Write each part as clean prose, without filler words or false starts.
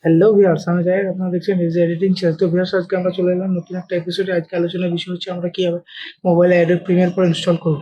Hello viewers, আমি যাই আপনারা দেখছেন ইজি এডিটিং চ্যানেল। তো ভিউয়ার্স, আজকে আমরা চলে এলাম নতুন একটা এপিসোডে। আজকে আলোচনার বিষয় হচ্ছে আমরা কীভাবে মোবাইলে অ্যাডোব প্রিমিয়ার প্রো ইনস্টল করব।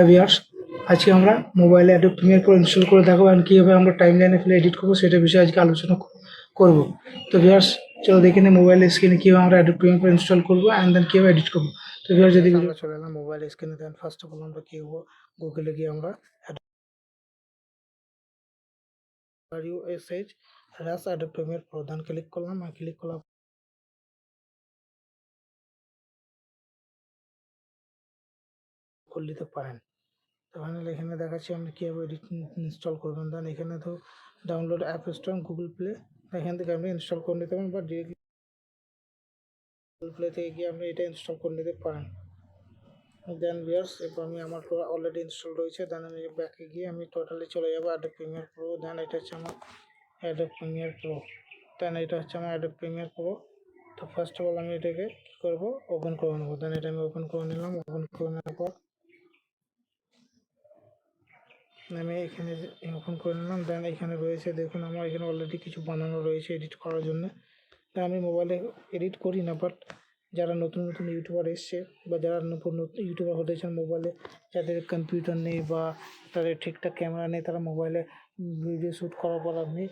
ভিউয়ার্স, আজকে আমরা মোবাইলে অ্যাডোব প্রিমিয়ার প্রো ইনস্টল করে দেখাবো আর কীভাবে আমরা টাইম লাইনে ফেলে এডিট করবো সেটা বিষয়ে আজকে আলোচনা করব। তো ভিউয়ার্স, চলো দেখে নিই মোবাইলের স্ক্রিনে কীভাবে আমরা অ্যাডোব প্রিমিয়ার প্রো ইনস্টল করবো অ্যান্ড দেন কীভাবে এডিট করবো। তো ভিউয়ার্স, যদি আমরা চলে এলাম মোবাইল স্ক্রিনে, দেন ফার্স্ট অফ অল আমরা কী হবো, গুগলে গিয়ে আমরা Rus Adobe Premiere Pro দেন ক্লিক করলাম। আর ক্লিক করলাম করে নিতে পারেন। তো ফাইনালি এখানে দেখাচ্ছি আপনি কীভাবে এডিট ইনস্টল করবেন। দেন এখানে তো download app store, Google play, এখান থেকে আপনি ইনস্টল করে নিতে পারেন বা ডিরেক্টলি গুগল প্লে থেকে গিয়ে আপনি এটা ইনস্টল করে নিতে পারেন। দেন ভিউয়ার্স, এরপর আমি আমার অলরেডি ইনস্টল রয়েছে। দেন আমি ব্যাকে গিয়ে আমি টোটালি চলে যাবো অ্যাডোব প্রিমিয়ার প্রো। দেন এটা হচ্ছে আমার অ্যাডোব প্রিমিয়ার প্রো। দেন এটা হচ্ছে আমার অ্যাডোব প্রিমিয়ার প্রো। তো ফার্স্ট অফ অল আমি এটাকে কী করবো, ওপেন করে নেবো। দেন এটা আমি ওপেন করে নিলাম। ওপেন করে নেওয়ার পর আমি এখানে ওপেন করে নিলাম। দেন এখানে রয়েছে দেখুন, আমার এখানে অলরেডি কিছু বানানো রয়েছে এডিট করার জন্য। তা আমি মোবাইলে এডিট করি না, বাট যারা নতুন নতুন ইউটিউবার এসছে বা যারা নতুন ইউটিউবার হতে চান, মোবাইলে যাদের কম্পিউটার নেই বা তাদের ঠিকঠাক ক্যামেরা নেই, তারা মোবাইলে ভিডিও শ্যুট করার পর আপনি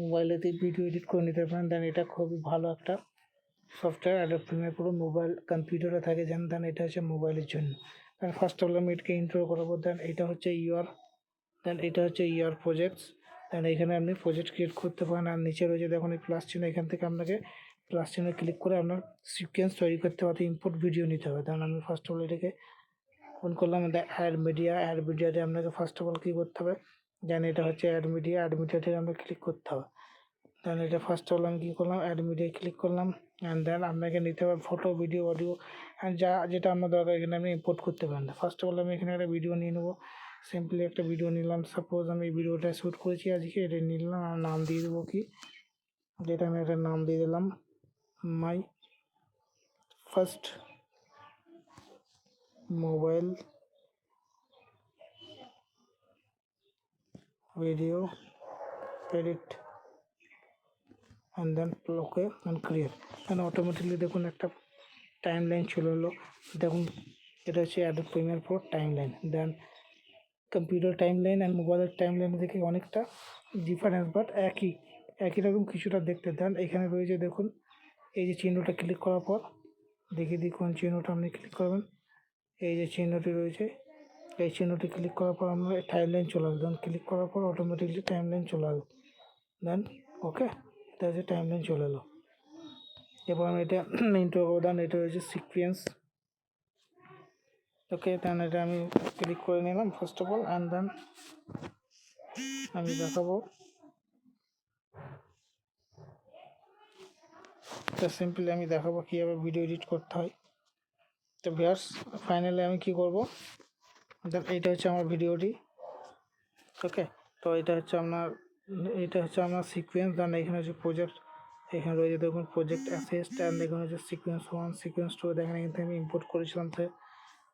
মোবাইলেতে ভিডিও এডিট করে নিতে পারেন। দেন এটা খুবই ভালো একটা software. Adobe Premiere pro mobile কম্পিউটারে থাকে যেন। দেন এটা হচ্ছে মোবাইলের জন্য। দেন ফার্স্ট অফ অল আমি এটাকে ইন্ট্রো করাবো। দেন এটা হচ্ছে এটা হচ্ছে ইয়ার প্রজেক্টস। দেন এখানে আপনি প্রজেক্ট ক্রিয়েট করতে পারেন। আর নিচে রয়েছে দেখুন এই প্লাস চিহ্ন, এখান থেকে আপনাকে প্লাস চিহ্নে ক্লিক করে আপনার সিকোয়েন্স তৈরি করতে হবে, ইম্পোর্ট ভিডিও নিতে হবে। দেন আমি ফার্স্ট অফ অল এটাকে অন করলাম। অ্যাড মিডিয়াতে আপনাকে ফার্স্ট অফ অল কী করতে হবে, দেন এটা হচ্ছে অ্যাড মিডিয়া থেকে আপনাকে ক্লিক করতে হবে। দেন এটা ফার্স্ট অফ অল আমি কী করলাম, অ্যাড মিডিয়ায় ক্লিক করলাম। অ্যান্ড দেন আপনাকে নিতে হবে ফটো, ভিডিও, অডিও অ্যান্ড যেটা আপনার দরকার এখানে আপনি ইম্পোর্ট করতে পারেন। ফার্স্ট অফ অল আমি এখানে একটা ভিডিও নিয়ে নেবো। সিম্পলি একটা ভিডিও নিলাম। সাপোজ আমি এই ভিডিওটা শ্যুট করেছি আজকে, এটা নিলাম আর নাম দিয়ে দেবো কি, যেটা আমি একটা নাম দিয়ে দিলাম my first mobile video edit and then okay and create. Then automatically দেখুন একটা টাইম লাইন চলে এলো। দেখুন এটা হচ্ছে Adobe Premiere Pro time line. Then computer time line and মোবাইলের টাইম লাইন থেকে অনেকটা ডিফারেন্স, বাট একই রকম কিছুটা দেখতে। দেন এখানে রয়েছে দেখুন এই যে চিহ্নটা ক্লিক করার পর, দেখিয়ে দিই কোন চিহ্নটা আপনি ক্লিক করবেন। এই যে চিহ্নটি রয়েছে, এই চিহ্নটি ক্লিক করার পর আমরা টাইম লাইন চলে আসবে। দেন ক্লিক করার পর অটোমেটিকলি টাইম লাইন চলে আসবে। দেন ওকে, এটা হচ্ছে টাইম লাইন চলে এলো। এরপর আমি এটা ইন্ট্রো করবো। দেন এটা হচ্ছে সিকোয়েন্স। ওকে, দেন এটা আমি ক্লিক করে নিলাম first of all. And then আমি দেখাবো, তো সিম্পলি আমি দেখাবো কীভাবে ভিডিও এডিট করতে হয়। তো ভিউয়ার্স, ফাইনালি আমি কী করবো, দেন এইটা হচ্ছে আমার ভিডিওটি। ওকে, তো এটা হচ্ছে আপনার সিকোয়েন্স। দেন এখানে হচ্ছে প্রজেক্ট, এখানে রয়েছে দেখুন প্রজেক্ট অ্যাসিস্ট। অ্যান্ড এখানে হচ্ছে সিকোয়েন্স 1, সিকোয়েন্স 2। দেখেন এখান থেকে আমি ইম্পোর্ট করেছিলাম।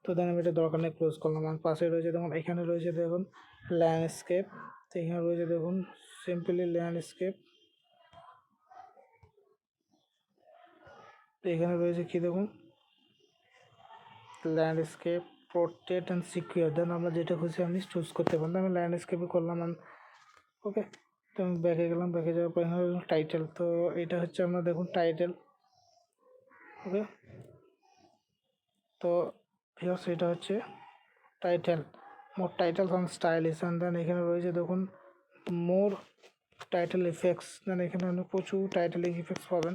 তো দেন আমি এটা দরকার নেই, ক্লোজ করলাম। আর পাশে রয়েছে দেখুন, এখানে রয়েছে দেখুন ল্যান্ডস্কেপ। তো এখানে রয়েছে দেখুন সিম্পলি ল্যান্ডস্কেপ। তো এখানে রয়েছে কি দেখুন ল্যান্ডস্কেপ, পোর্ট্রেট অ্যান্ড সিকিউর। দেন আমরা যেটা খুশি আপনি চুজ করতে পারেন। আমি ল্যান্ডস্কেপে করলাম। ওকে, তো আমি ব্যাকে গেলাম। ব্যাকে যাওয়ার পর এখানে টাইটেল। তো এটা হচ্ছে আমরা দেখুন টাইটেল। ওকে, তো ভিউয়ার্স এটা হচ্ছে title, more title on stylish. And then এখানে রয়েছে দেখুন মোর টাইটেল ইফেক্টস। দেন এখানে আপনি প্রচুর টাইটেল ইফেক্টস পাবেন।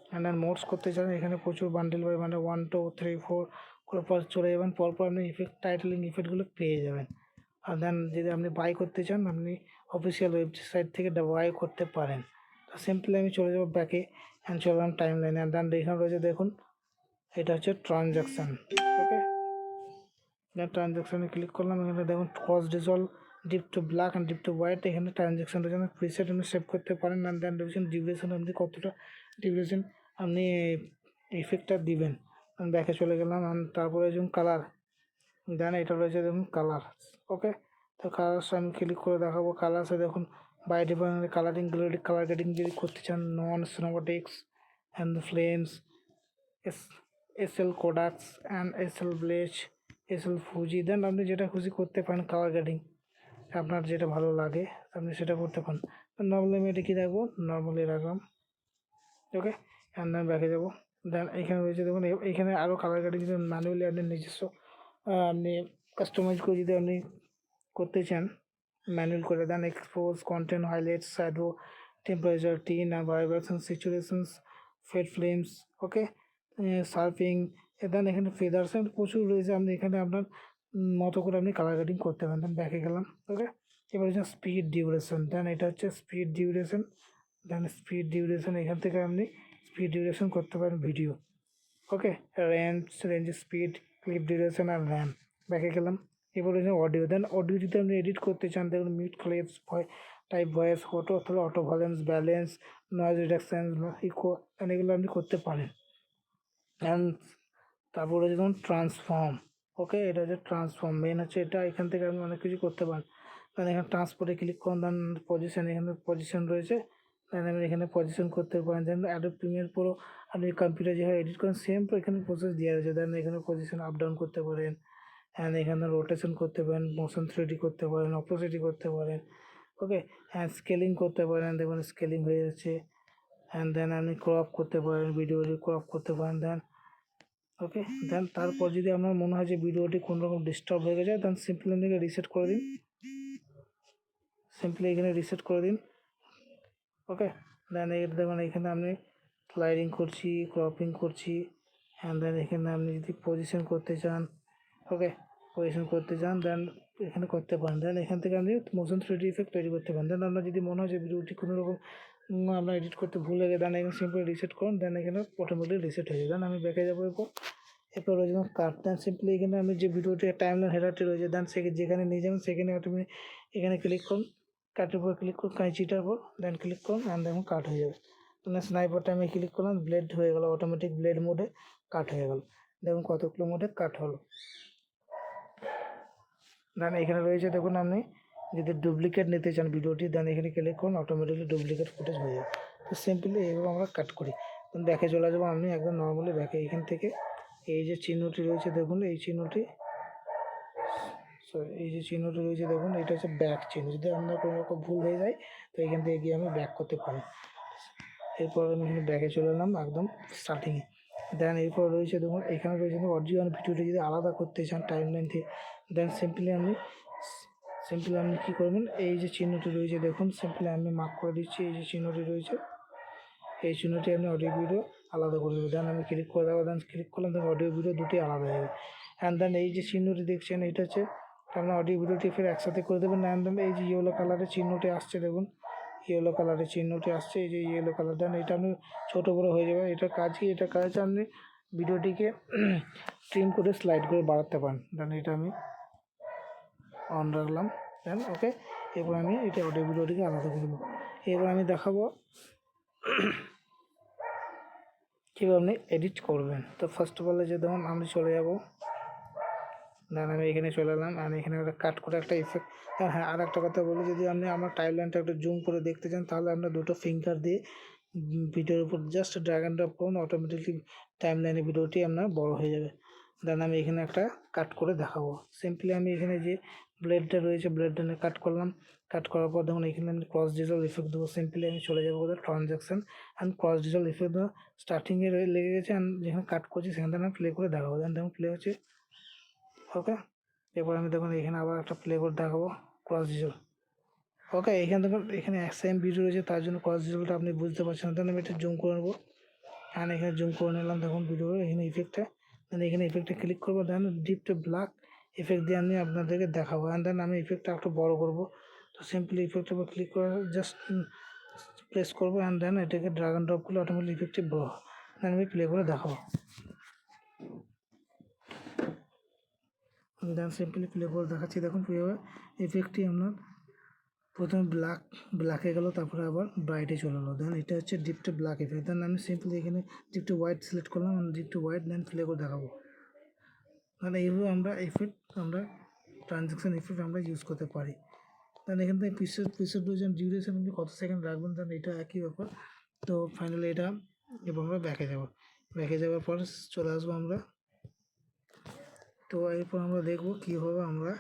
অ্যান্ড দেন মোডস করতে চান, এখানে প্রচুর বান্ডেল বাই বান্ডেল 1 2 3 4 করে পর চলে যাবেন। পরপর আপনি টাইটেলিং ইফেক্টগুলো পেয়ে যাবেন। আর দেন যদি আপনি বাই করতে চান, আপনি অফিসিয়াল ওয়েবসাইট থেকে বাই করতে পারেন। তো সিম্পলি আমি চলে যাবো ব্যাকে অ্যান্ড চলে যাবেন টাইম লাইনে। আর দেন এখানে রয়েছে দেখুন এটা হচ্ছে ট্রানজ্যাকশান। ওকে, দেন ট্রানজ্যাকশানে ক্লিক করলাম। এখানে দেখুন cross dissolve, dip to black and dip to white. এখানে ট্রানজ্যাকশান রয়েছে, আপনি প্রিসেট আপনি সেভ করতে পারেন। অ্যান্ড দেন রয়েছেন ডিউরেশন, আপনি কতটা ডিউরেশন আপনি ইফেক্টটা দিবেন। আমি ব্যাকে চলে গেলাম। তারপরে যেমন কালার, দেন এটা রয়েছে দেখুন কালার। ওকে, তো কালার্স আমি ক্লিক করে দেখাবো। কালার্সে দেখুন by default colouring colour grading যদি করতে চান, non cinematics and flames, SL Kodaks and SL bleach, SL Fuji, then আপনি যেটা খুশি করতে পারেন কালার গ্রেডিং, আপনার যেটা ভালো লাগে আপনি সেটা করতে পারেন। নর্মালি আমি এটা কী রাখবো, নর্মালি রাখলাম, ওকে। অ্যান্ড দেন ব্যাকে যাবো। দেন এখানে রয়েছে দেখুন, এখানে আরও কালার গ্রেডিং যদি ম্যানুয়ালি আপনি নিজস্ব আপনি কাস্টমাইজ করে যদি আপনি করতে চান ম্যানুয়াল করে, then expose, content, highlights, shadow, temperature, tint আর vibration, situations, fade flames, okay, surfing, then এখানে ফেদার্স প্রচুর রয়েছে, আপনি এখানে আপনার মতো করে আপনি কালার গ্রেডিং করতে পারেন। দেন ব্যাকে গেলাম, ওকে। এবার হচ্ছে স্পিড ডিউরেশন, দেন এটা হচ্ছে স্পিড ডিউরেশন, দেন স্পিড ডিউরেশন এখান থেকে আপনি স্পিড ডিউরেশন করতে পারেন ভিডিও, ওকে। রেঞ্জ স্পিড, ক্লিপ ডিউরেশন আর র্যাম, ব্যাকে গেলাম। এবার হচ্ছে অডিও, দেন অডিও যদি আপনি এডিট করতে চান দেখুন mute, clips, type voice, auto অথবা auto volumes, balance, noise reduction, echo, এগুলো আপনি করতে পারেন। অ্যান্ড তারপর হচ্ছে যেমন ট্রান্সফর্ম, ওকে, এটা হচ্ছে ট্রান্সফর্ম, মেন হচ্ছে এটা, এখান থেকে আপনি অনেক কিছু করতে পারেন। দেন এখানে ট্রান্সপোর্টে ক্লিক করুন, দেন পজিশন, এখানে পজিশন রয়েছে, দেন আপনি এখানে পজিশন করতে পারেন। দেন অ্যাডোব প্রিমিয়ার প্রো আপনি কম্পিউটার যেভাবে এডিট করেন সেম এখানে প্রসেস দেওয়া রয়েছে, দেন এখানে পজিশন আপ ডাউন করতে পারেন, অ্যান্ড এখানে রোটেশন করতে পারেন, মোশন 3D করতে পারেন, অপোজিটি করতে পারেন, ওকে। হ্যাঁ, স্কেলিং করতে পারেন, দেখুন স্কেলিং হয়ে যাচ্ছে। অ্যান্ড দেন আপনি ক্রপ করতে পারেন, ভিডিওটি ক্রপ করতে পারেন, দেন ওকে। দেন তারপর যদি আপনার মনে হয় যে ভিডিওটি কোনো রকম ডিস্টার্ব হয়ে গেছে, দেন সিম্পলি আপনাকে রিসেট করে দিন, সিম্পলি এখানে রিসেট করে দিন, ওকে। দেন এই দেখুন এখানে আমি স্লাইডিং করছি, ক্রপিং করছি, অ্যান্ড দেন এখানে আপনি যদি পজিশন করতে চান, ওকে, পজিশন করতে চান দেন এখানে করতে পারেন। দেন এখান থেকে আপনি মোশন 3D ইফেক্ট তৈরি করতে পারেন। দেন আপনার যদি মনে হয় যে ভিডিওটি কোনো রকম আপনার এডিট করতে ভুল লাগে, দেন এখানে সিম্পলি রিসেট করুন, দেন এখানে অটোমেটিক রিসেট হয়ে যায়। দেন আমি ব্যাকে যাবো, এরপর রয়েছে কাট, দেন সিম্পলি এখানে আমি যে ভিডিওটি টাইমলাইন হেডারটি রয়েছে, দেন যেখানে নিয়ে যাবেন সেখানে আপনি এখানে ক্লিক করুন, কাটের উপর ক্লিক করুন, কাঁচিটার উপর, দেন ক্লিক করুন, অ্যান্ড দেখুন কাট হয়ে যাবে। মানে স্নাইপারটা আমি ক্লিক করলাম, ব্লেড হয়ে গেল, অটোমেটিক ব্লেড মোডে কাট হয়ে গেল, দেখুন কতগুলো মোডে কাট হলো। দেন এখানে রয়েছে দেখুন, আপনি যদি ডুপ্লিকেট নিতে চান ভিডিওটি, দেন এখানে ক্লিক করুন, অটোমেটিকলি ডুপ্লিকেট ফুটেজ হয়ে যাবে। তো সিম্পলি এইভাবে আমরা কাট করি। ব্যাকে চলে যাবো, আমি একদম নর্মালি ব্যাকে এখান থেকে এই যে চিহ্নটি রয়েছে দেখুন, এই চিহ্নটি, সরি এই যে চিহ্নটি রয়েছে দেখুন, এটা হচ্ছে ব্যাক চিহ্ন, যদি আপনার কোনো রকম ভুল হয়ে যায় তো এখান থেকে গিয়ে আমি ব্যাক করতে পারি। এরপর আমি এখানে ব্যাকে চলে এলাম একদম স্টার্টিংয়ে। দেন এরপর রয়েছে দেখুন এখানে রয়েছে অডিও আর ভিডিওটি যদি আলাদা করতে চান টাইমলাইন থেকে, দেন সিম্পলি আপনি কী করবেন, এই যে চিহ্নটি রয়েছে দেখুন, সিম্পলি আমি মার্ক করে দিচ্ছি, এই যে চিহ্নটি রয়েছে এই চিহ্নটি আপনি অডিও ভিডিও আলাদা করে দেবেন। দেন আমি ক্লিক করে দেবো, দেন ক্লিক করলাম, দেখুন অডিও ভিডিও দুটি আলাদা হয়ে যাবে। অ্যান্ড দেন এই যে চিহ্নটি দেখছেন এটা হচ্ছে আপনার অডিও ভিডিওটি ফের একসাথে করে দেবেন। অ্যান্ড দেন এই যে ইয়েলো কালারের চিহ্নটি আসছে দেখুন, ইয়েলো কালারের চিহ্নটি আসছে, এই যে ইয়েলো কালার, দেন এটা আপনি ছোটো বড়ো হয়ে যাবে। এটা কাজ কি, এটা কাজ হচ্ছে আপনি ভিডিওটিকে ট্রিম করে স্লাইড করে বাড়াতে পারেন। দেন এটা আমি অন রাখলাম, দেন ওকে। এরপর আমি এটা অডিও ভিডিওটিকে আলাদা করে দেবো। এবার আমি দেখাবো কীভাবে আপনি এডিট করবেন। তো ফার্স্ট অফ অল যে দেখুন আমি চলে যাব, দেন আমি এখানে চলে এলাম, আর এখানে একটা কাট করে একটা ইফেক্ট। হ্যাঁ, আর একটা কথা বলি, যদি আপনি আমার টাইমলাইনটা একটু জুম করে দেখতে চান তাহলে আপনার দুটো ফিঙ্গার দিয়ে ভিডিওর উপর জাস্ট ড্র্যাগ অ্যান্ড ড্রপ করুন, অটোমেটিকলি টাইমলাইনে ভিডিওটি আপনার বড় হয়ে যাবে। দেন আমি এখানে একটা কাট করে দেখাবো। সিম্পলি আমি এখানে যে ব্লেডটা রয়েছে ব্লেডটা নিয়ে কাট করলাম, কাট করার পর দেখুন এখানে আমি ক্রস ডিজল ইফেক্ট দেবো। সিম্পলি আমি চলে যাবো কোথায়, ট্রানজ্যাকশন অ্যান্ড ক্রস ডিজল ইফেক্ট দেবো। স্টার্টিংয়ে লেগে গেছে, অ্যান্ড যেখানে কাট করছি সেখান থেকে আমি প্লে করে দেখাবো। দেন দেখুন প্লে হচ্ছে, ওকে। এরপর আমি দেখুন এখানে আবার একটা প্লে করে দেখাবো ক্রস ডিজল, ওকে। এখানে দেখুন এখানে সেম ভিডিও রয়েছে, তার জন্য ক্রস ডিজলটা আপনি বুঝতে পারছেন। দেন আমি এটা জুম করে নেবো, অ্যান্ড এখানে জুম করে নিলাম দেখুন ভিডিও, এখানে ইফেক্টে, দেন এখানে ইফেক্টে ক্লিক করবো, দেন ডিপ টু ব্ল্যাক ইফেক্ট দিয়ে আমি আপনাদেরকে দেখাবো। অ্যান্ড দেন আমি ইফেক্টটা একটু বড় করবো। তো সিম্পলি ইফেক্টের উপর ক্লিক করে জাস্ট প্রেস করবো, অ্যান্ড দেন এটাকে ড্র্যাগ অ্যান্ড ড্রপ করলে অটোমেটিক ইফেক্টটি বড়, দেন আমি প্লে করে দেখাবো। দেন সিম্পলি প্লে করে দেখাচ্ছি, দেখুন কীভাবে ইফেক্টটি আপনার প্রথমে ব্ল্যাকে গেলো, তারপরে আবার ব্রাইটে চলে এলো। দেন এটা হচ্ছে ডিপ টু ব্ল্যাক ইফেক্ট। দেন আমি সিম্পলি এখানে ডিপ টু হোয়াইট সিলেক্ট করলাম, deep to white, then play করে দেখাবো। তাহলে এইভাবে আমরা ট্রানজ্যাকশন ইফেক্ট আমরা ইউজ করতে পারি। দেন এখান থেকে প্রিসেট ডিউরেশন আপনি কত সেকেন্ড রাখবেন, দেন এটা একই ব্যাপার। তো ফাইনালি এটা এবং আমরা ব্যাকে যাওয়ার পর চলে আসবো আমরা। তো এরপর আমরা দেখবো কীভাবে আমরা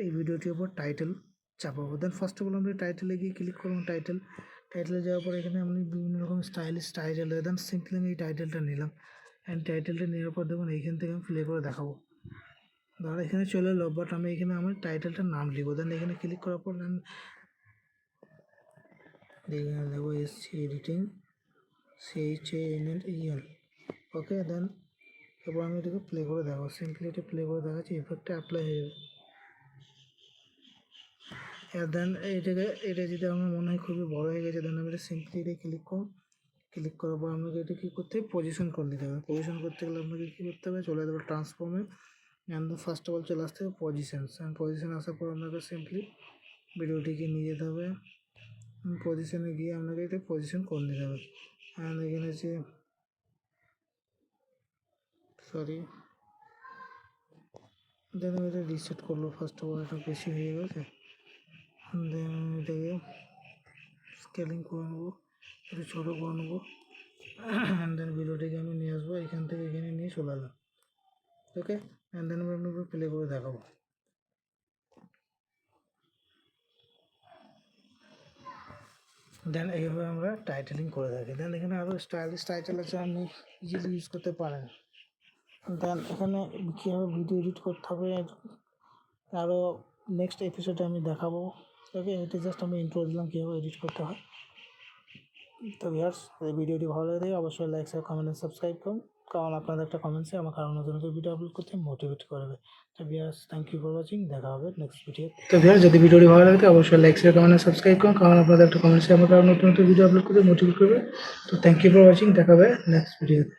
এই ভিডিওটির উপর টাইটেল চাপাবো। দেন ফার্স্ট অফ অল আমরা টাইটেলে গিয়ে ক্লিক করবো। টাইটেলে যাওয়ার পর এখানে আমি বিভিন্ন রকম স্টাইলিশ টাইটেল, দেন সিম্পলি আমি এই টাইটেলটা নিলাম। অ্যান্ড টাইটেলটা নেওয়ার পর দেখুন এইখান থেকে আমি প্লে করে দেখাবো। ধর এখানে চলে এলো, বাট আমি এখানে আমার টাইটেলটার নাম লিখবো। দেন এখানে ক্লিক করার পর দেন এখানে দেবো এসসি এডিটিং CHANNEL। ওকে, দেন এবার আমি এটাকে প্লে করে দেখাবো। সিম্পলি এটা প্লে করে দেখাচ্ছি, ইফেক্টটা অ্যাপ্লাই হয়ে যাবে। দেন এটা যদি আমার মনে হয় খুবই বড় হয়ে গেছে, দেন আমি এটা সিম্পলি এটা ক্লিক করার পর আপনাকে এটা কী করতে হবে, পজিশন করে নিতে হবে। পজিশন করতে গেলে আপনাকে কী করতে হবে, চলে যাবে ট্রান্সফর্মে। অ্যান্ড ফার্স্ট অফ অল চলে আসতে হবে পজিশনস। অ্যান্ড পজিশন আসার পর আপনাকে সিম্পলি ভিডিওটিকে নিয়ে যেতে হবে। পজিশনে গিয়ে আপনাকে এটা পজিশন করে নিতে হবে। অ্যান্ড এখানে যে দেন আমি এটা রিসেট করলো। ফার্স্ট অফ অল এটা বেশি হয়ে গেছে, দেন আমি এটাকে স্কেলিং করে নেবো, একটু ছোটো করে নেবো। অ্যান্ড দেন ভিডিওটিকে আমি নিয়ে আসবো, এখান থেকে এখানে নিয়ে চলে এলাম। ওকে, অ্যান্ড দেন আমি আপনাকে প্লে করে দেখাবো। দেন এইভাবে আমরা টাইটেলিং করে থাকি। দেন এখানে আরও স্টাইলিশ টাইটেল আছে, আপনি ইজিলি ইউজ করতে পারেন। দেন এখানে কীভাবে ভিডিও এডিট করতে হবে আরও নেক্সট এপিসোডে আমি দেখাবো। ওকে, এটা জাস্ট আমি ইন্ট্রো দিলাম কীভাবে এডিট করতে হয়। তো ভিউয়ার্স, এই ভিডিওটি ভালো লাগে অবশ্যই লাইক, শেয়ার, কমেন্ট এবং সাবস্ক্রাইব করুন, কারণ আপনাদের একটা কমেন্টসে আমাকে আরও নতুন নতুন ভিডিও আপলোড করতে মোটিভেট করবে। তো viewers, thank you for watching, দেখা হবে নেক্সট ভিডিও। তো ভিউয়ার্স, যদি ভিডিওটি ভালো লাগে অবশ্যই লাইক, শেয়ার, কমেন্ট এবং সাবস্ক্রাইব করুন, কারণ আপনাদের একটা কমেন্টসে আমাকে আরও নতুন নতুন ভিডিও আপলোড করতে মোটিভেট করবে। তো থ্যাংক ইউ ফর ওয়াচিং, দেখা হবে নেক্সট ভিডিওতে।